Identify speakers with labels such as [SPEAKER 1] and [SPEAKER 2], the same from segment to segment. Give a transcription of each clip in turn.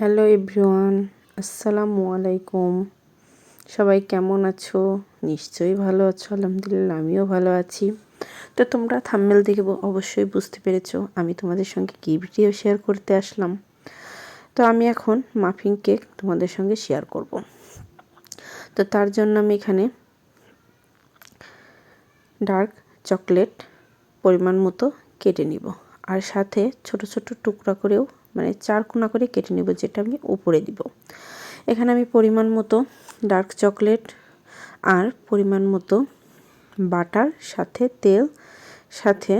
[SPEAKER 1] Hello everyone, আসসালামু আলাইকুম। সবাই কেমন আছো? নিশ্চয়ই ভালো আছো। আলহামদুলিল্লাহ আমিও ভালো আছি। তো তোমরা থাম্বনেল দেখে অবশ্যই বুঝতে পেরেছো আমি তোমাদের সঙ্গে কী ভিডিও শেয়ার করতে আসলাম। তো আমি এখন মাফিন কেক তোমাদের সঙ্গে শেয়ার করব। তো তার জন্য আমি এখানে ডার্ক চকলেট পরিমাণ মতো কেটে নিব, আর সাথে ছোট ছোট টুকরা করেও মানে 4 কোনা করে কেটে নেব, যেটা আমি উপরে দিব। এখানে আমি পরিমাণ মতো ডার্ক চকলেট আর পরিমাণ মতো বাটার সাথে তেল সাথে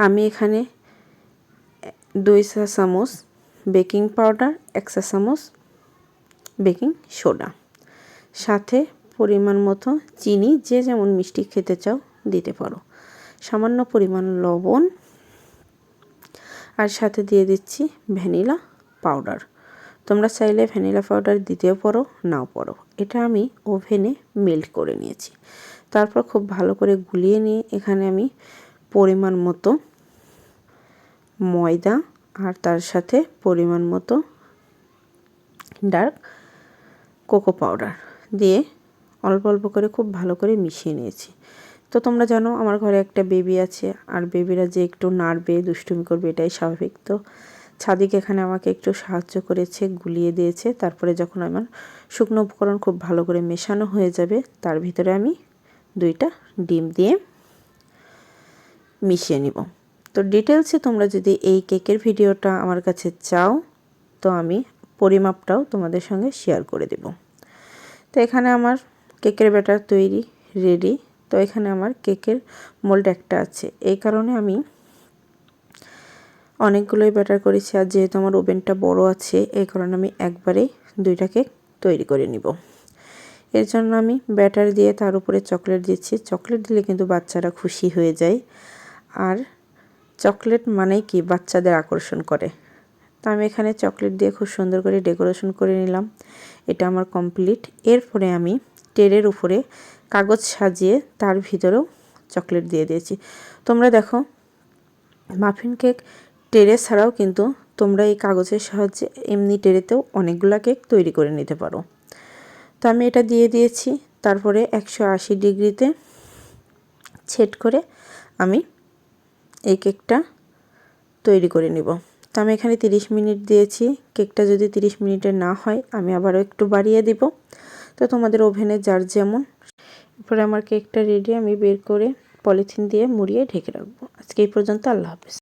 [SPEAKER 1] আমি এখানে 2 চা চামচ বেকিং পাউডার, 1 চা চামচ বেকিং সোডা, সাথে পরিমাণ মতো চিনি, যে যেমন মিষ্টি খেতে চাও দিতে পারো, সামান্য পরিমাণ লবণ, আর সাথে দিয়ে দিচ্ছি ভ্যানিলা পাউডার। তোমরা চাইলে ভ্যানিলা পাউডার দিতেও পারো, নাও পারো। এটা আমি ওভেনে মেল্ট করে নিয়েছি। তারপর খুব ভালো করে গুলিয়ে নিয়ে এখানে আমি পরিমাণ মতো ময়দা আর তার সাথে পরিমাণ মতো ডার্ক কোকো পাউডার দিয়ে অল্প অল্প করে খুব ভালো করে মিশিয়ে নিয়েছি। তো তোমরা জানো আমার ঘরে একটা বেবি আছে, আর বেবিরা যে একটু নাড়বে দুষ্টুমি করবে এটাই স্বাভাবিক। তো ছাদিক এখানে আমাকে একটু সাহায্য করেছে, গুলিয়ে দিয়েছে। তারপরে যখন আমার শুকনো উপকরণ খুব ভালো করে মেশানো হয়ে যাবে, তার ভিতরে আমি 2টা ডিম দিয়ে মিশিয়ে নিব। তো ডিটেলসে তোমরা যদি এই কেকের ভিডিওটা আমার কাছে চাও, তো আমি পরিমাপটাও তোমাদের সঙ্গে শেয়ার করে দেব। তো এখানে আমার কেকের ব্যাটার তৈরি রেডি। তো এখানে আমার কেকের মোল্ড একটা আছে, এই কারণে আমি অনেকগুলোই ব্যাটার করেছি। আর যেহেতু আমার ওভেনটা বড় আছে, এই কারণে আমি একবারেই 2টা কেক তৈরি করে নিব। এর জন্য আমি ব্যাটার দিয়ে তার উপরে চকলেট দিচ্ছি। চকলেট দিলে কিন্তু বাচ্চারা খুশি হয়ে যায়, আর চকলেট মানেই কি বাচ্চাদের আকর্ষণ করে। তো আমি এখানে চকলেট দিয়ে খুব সুন্দর করে ডেকোরেশন করে নিলাম। এটা আমার কমপ্লিট। এরপরে আমি ট্রের উপরে কাগজ সাজিয়ে তার ভিতরেও চকলেট দিয়ে দিয়েছি। তোমরা দেখো মাফিন কেক ট্রে ছাড়াও কিন্তু তোমরা এই কাগজের সাহায্যে এমনি ট্রেতেও অনেকগুলা কেক তৈরি করে নিতে পারো। তো আমি এটা দিয়ে দিয়েছি। তারপরে 180 ডিগ্রিতে সেট করে আমি এই কেকটা তৈরি করে নিব। তো আমি এখানে 30 মিনিট দিয়েছি। কেকটা যদি 30 মিনিটের না হয় আমি আবারও একটু বাড়িয়ে দিব। তো তোমাদের ওভেনে যার যেমন। এরপরে আমার কেকটা রেডি, আমি বের করে পলিথিন দিয়ে মুড়িয়ে ঢেকে রাখবো। আজকে এই পর্যন্ত। আল্লাহ হাফেজ।